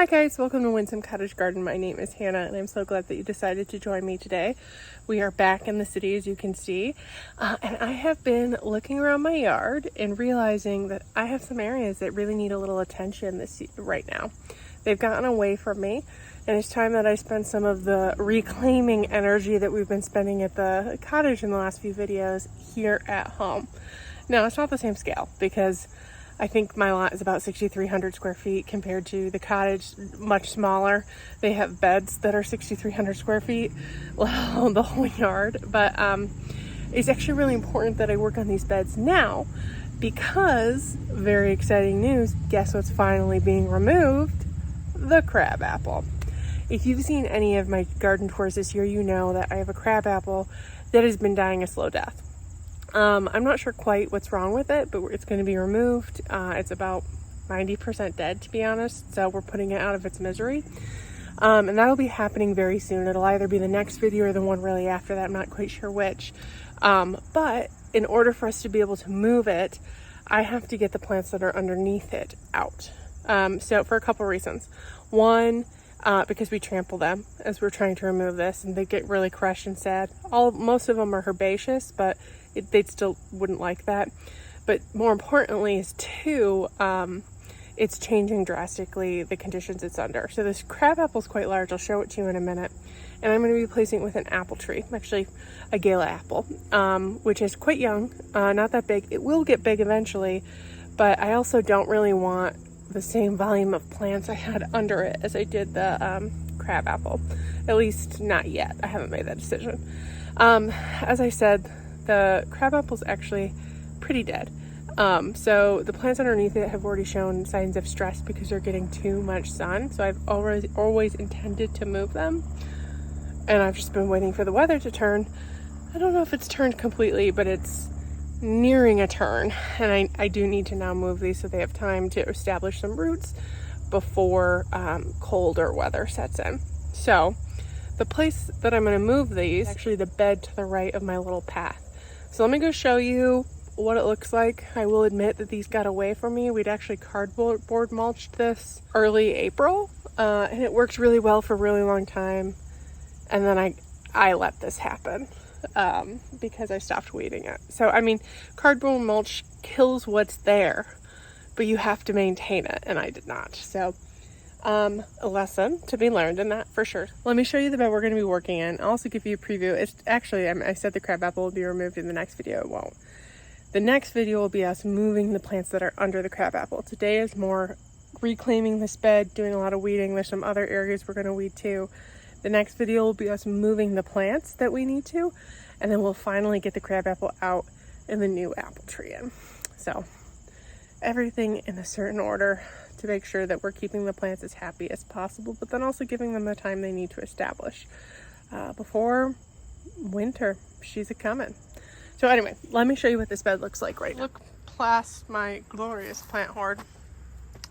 Hi guys, welcome to Winsome Cottage Garden. My name is Hannah and I'm so glad that you decided to join me today. We are back in the city, as you can see, and I have been looking around my yard and realizing that I have some areas that really need a little attention right now. They've gotten away from me, and it's time that I spend some of the reclaiming energy that we've been spending at the cottage in the last few videos here at home. Now, it's not the same scale because I think my lot is about 6,300 square feet compared to the cottage, much smaller. They have beds that are 6,300 square feet, let alone the whole yard. But it's actually really important that I work on these beds now because, very exciting news, guess what's finally being removed? The crabapple. If you've seen any of my garden tours this year, you know that I have a crabapple that has been dying a slow death. I'm not sure quite what's wrong with it, but it's going to be removed. It's about 90% dead, to be honest, so we're putting it out of its misery. And that'll be happening very soon. It'll either be the next video or the one really after that. I'm not quite sure which. But in order for us to be able to move it, I have to get the plants that are underneath it out. So for a couple reasons. One, because we trample them as we're trying to remove this, and they get really crushed and sad. Most of them are herbaceous, but they still wouldn't like that. But more importantly is two, it's changing drastically the conditions it's under. So this crabapple is quite large. I'll show it to you in a minute. And I'm going to be placing it with an apple tree, actually a gala apple, which is quite young, not that big. It will get big eventually, but I also don't really want the same volume of plants I had under it as I did the crabapple. At least not yet. I haven't made that decision. As I said, the crabapple's actually pretty dead. So the plants underneath it have already shown signs of stress because they're getting too much sun. So I've always intended to move them. And I've just been waiting for the weather to turn. I don't know if it's turned completely, but it's nearing a turn. And I do need to now move these so they have time to establish some roots before colder weather sets in. So the place that I'm going to move these is actually the bed to the right of my little path. So let me go show you what it looks like. I will admit that these got away from me. We'd actually cardboard mulched this early April, and it worked really well for a really long time. And then I let this happen because I stopped weeding it. So, I mean, cardboard mulch kills what's there, but you have to maintain it, and I did not. So, a lesson to be learned in that for sure. Let me show you the bed we're going to be working in. I'll also give you a preview. It's actually, I said the crabapple will be removed in the next video. It won't. The next video will be us moving the plants that are under the crabapple. Today is more reclaiming this bed, doing a lot of weeding. There's some other areas we're going to weed too. The next video will be us moving the plants that we need to, and then we'll finally get the crabapple out and the new apple tree in. So everything in a certain order to make sure that we're keeping the plants as happy as possible, but then also giving them the time they need to establish before winter. She's a-coming. So anyway, let me show you what this bed looks like right now. Look past my glorious plant hoard.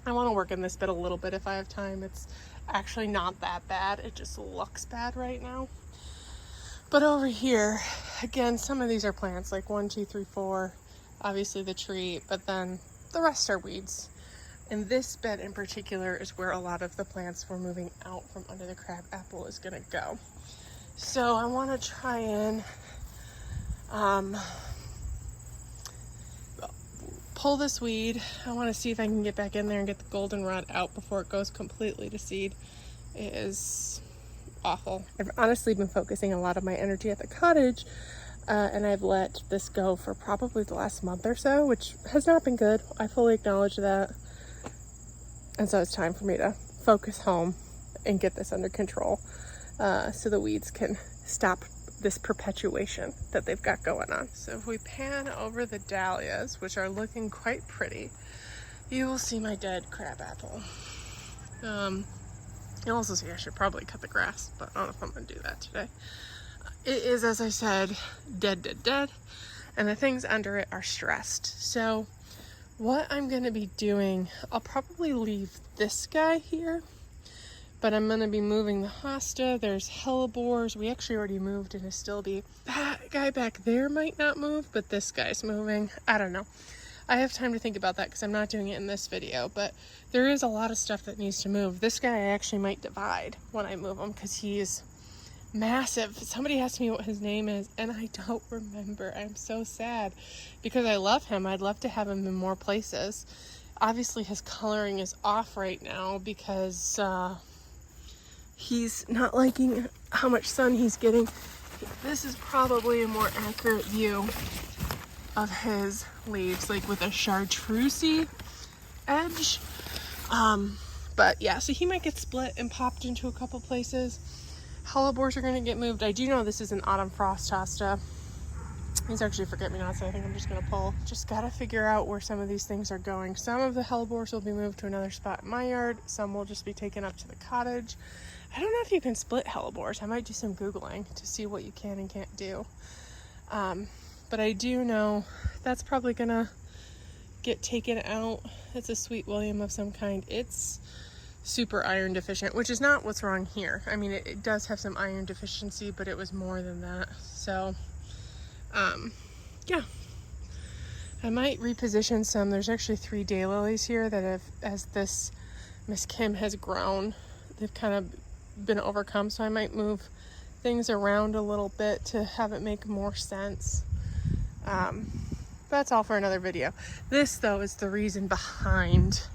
I want to work in this bed a little bit if I have time. It's actually not that bad. It just looks bad right now. But over here, again, some of these are plants, like 1, 2, 3, 4, obviously the tree, but then the rest are weeds. And this bed in particular is where a lot of the plants we're moving out from under the crabapple is going to go. So I want to try and pull this weed. I want to see if I can get back in there and get the goldenrod out before it goes completely to seed. It is awful. I've honestly been focusing a lot of my energy at the cottage, and I've let this go for probably the last month or so, which has not been good. I fully acknowledge that. And so it's time for me to focus home and get this under control so the weeds can stop this perpetuation that they've got going on. So if we pan over the dahlias, which are looking quite pretty, you will see my dead crabapple. You'll also see I should probably cut the grass, but I don't know if I'm going to do that today. It is, as I said, dead, and the things under it are stressed. So what I'm going to be doing, I'll probably leave this guy here, but I'm going to be moving the hosta. There's hellebores. We actually already moved an astilbe. That guy back there might not move, but this guy's moving. I don't know. I have time to think about that because I'm not doing it in this video, but there is a lot of stuff that needs to move. This guy I actually might divide when I move him because he's massive. Somebody asked me what his name is and I don't remember. I'm so sad because I love him. I'd love to have him in more places. Obviously his coloring is off right now because he's not liking how much sun he's getting. This is probably a more accurate view of his leaves, like with a chartreusey edge. But yeah, so he might get split and popped into a couple places. Hellebores are going to get moved. I do know this is an autumn frost hosta. These actually forget-me-nots, so I think I'm just going to pull. Just got to figure out where some of these things are going. Some of the hellebores will be moved to another spot in my yard. Some will just be taken up to the cottage. I don't know if you can split hellebores. I might do some Googling to see what you can and can't do. But I do know that's probably going to get taken out. It's a Sweet William of some kind. It's super iron deficient, which is not what's wrong here. I mean, it does have some iron deficiency, but it was more than that. So yeah, I might reposition some. There's actually 3 daylilies here that have, as this Miss Kim has grown, they've kind of been overcome. So I might move things around a little bit to have it make more sense. That's all for another video. This though is the reason behind,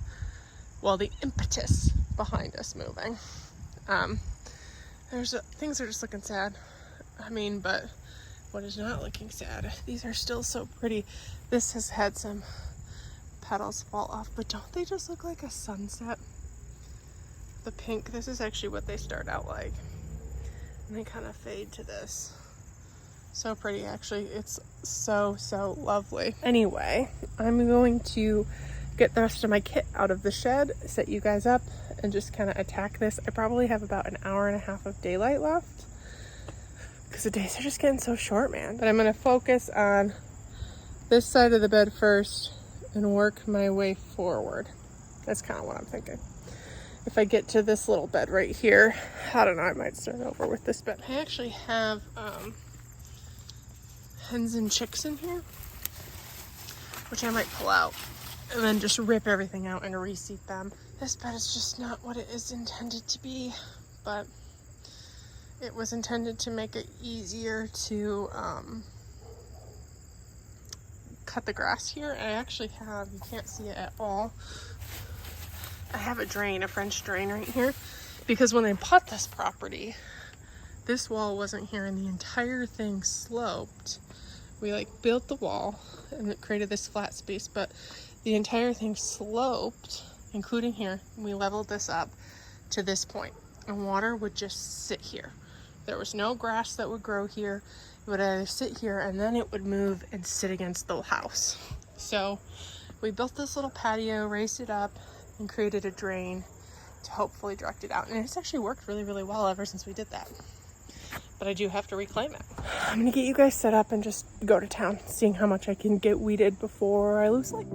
well, the impetus behind us moving. Things are just looking sad. I mean, but what is not looking sad? These are still so pretty. This has had some petals fall off, but don't they just look like a sunset? The pink, this is actually what they start out like. And they kind of fade to this. So pretty, actually. It's so, so lovely. Anyway, I'm going to get the rest of my kit out of the shed, set you guys up, and just kind of attack this. I probably have about an hour and a half of daylight left because the days are just getting so short, man. But I'm going to focus on this side of the bed first and work my way forward. That's kind of what I'm thinking. If I get to this little bed right here, I don't know, I might start over with this bed. I actually have hens and chicks in here, which I might pull out and then just rip everything out and reseat them. This bed is just not what it is intended to be, but it was intended to make it easier to cut the grass here. I actually have, you can't see it at all, I have a drain, a French drain right here, because when I bought this property, this wall wasn't here and the entire thing sloped. We like built the wall and it created this flat space, but the entire thing sloped, including here. We leveled this up to this point and water would just sit here. There was no grass that would grow here. It would either sit here and then it would move and sit against the house. So we built this little patio, raised it up, and created a drain to hopefully direct it out. And it's actually worked really, really well ever since we did that. But I do have to reclaim it. I'm gonna get you guys set up and just go to town, seeing how much I can get weeded before I lose light.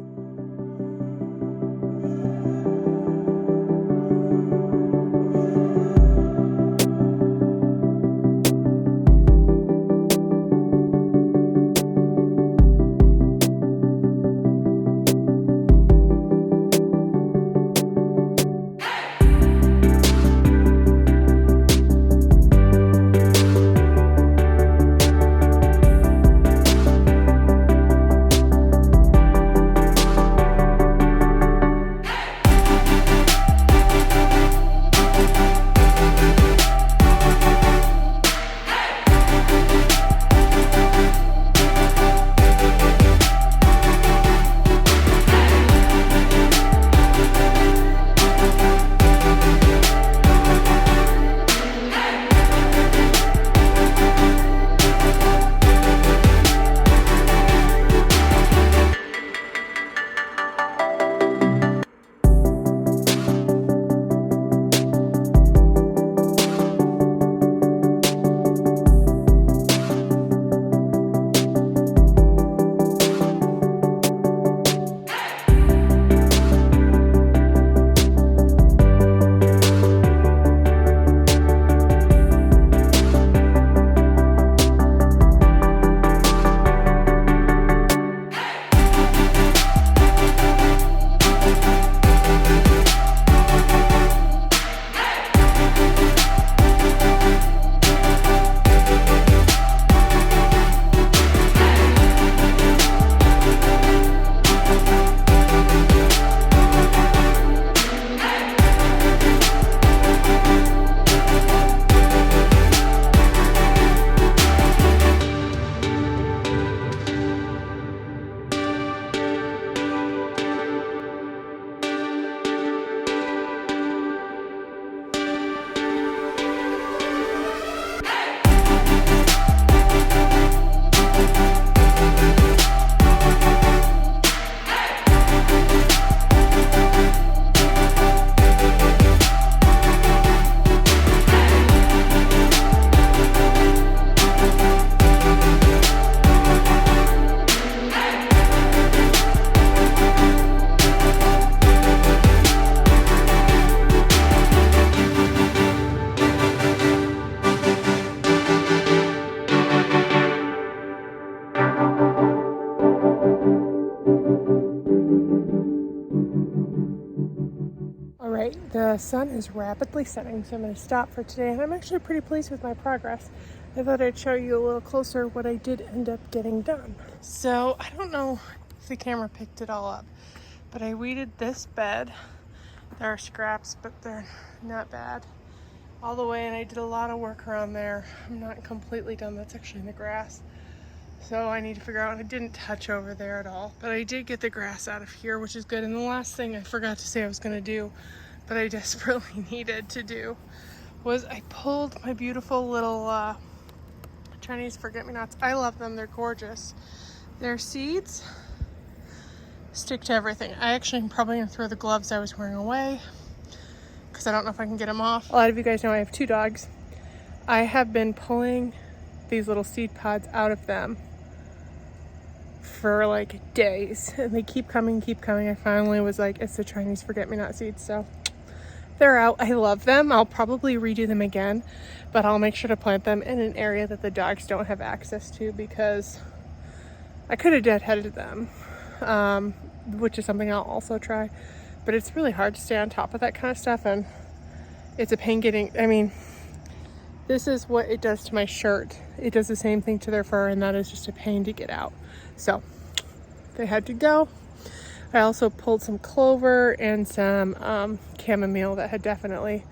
The sun is rapidly setting, so I'm going to stop for today, and I'm actually pretty pleased with my progress. I thought I'd show you a little closer what I did end up getting done. So I don't know if the camera picked it all up, but I weeded this bed. There are scraps, but they're not bad. All the way, and I did a lot of work around there. I'm not completely done. That's actually in the grass. So I need to figure out, I didn't touch over there at all, but I did get the grass out of here, which is good. And the last thing I forgot to say I was gonna do, but I desperately needed to do, was I pulled my beautiful little Chinese forget-me-nots. I love them, they're gorgeous. Their seeds stick to everything. I actually am probably gonna throw the gloves I was wearing away because I don't know if I can get them off. A lot of you guys know I have 2 dogs. I have been pulling these little seed pods out of them for like days, and they keep coming. I finally was like, it's the Chinese forget-me-not seeds, so they're out. I love them. I'll probably redo them again, but I'll make sure to plant them in an area that the dogs don't have access to, because I could have deadheaded them, which is something I'll also try. But it's really hard to stay on top of that kind of stuff, and it's a pain getting, I mean, this is what it does to my shirt. It does the same thing to their fur, and that is just a pain to get out. So they had to go. I also pulled some clover and some chamomile that had definitely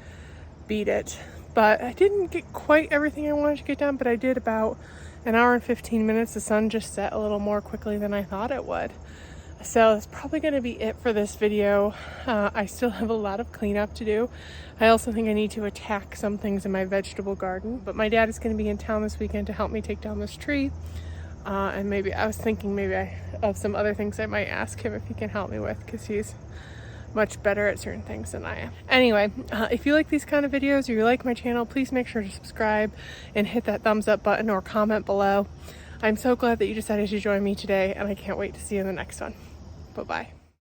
beat it. But I didn't get quite everything I wanted to get done, but I did about an hour and 15 minutes. The sun just set a little more quickly than I thought it would. So that's probably going to be it for this video. I still have a lot of cleanup to do. I also think I need to attack some things in my vegetable garden, but my dad is going to be in town this weekend to help me take down this tree. And maybe I was thinking of some other things I might ask him if he can help me with, because he's much better at certain things than I am. Anyway, if you like these kind of videos or you like my channel, please make sure to subscribe and hit that thumbs up button or comment below. I'm so glad that you decided to join me today, and I can't wait to see you in the next one. Bye-bye.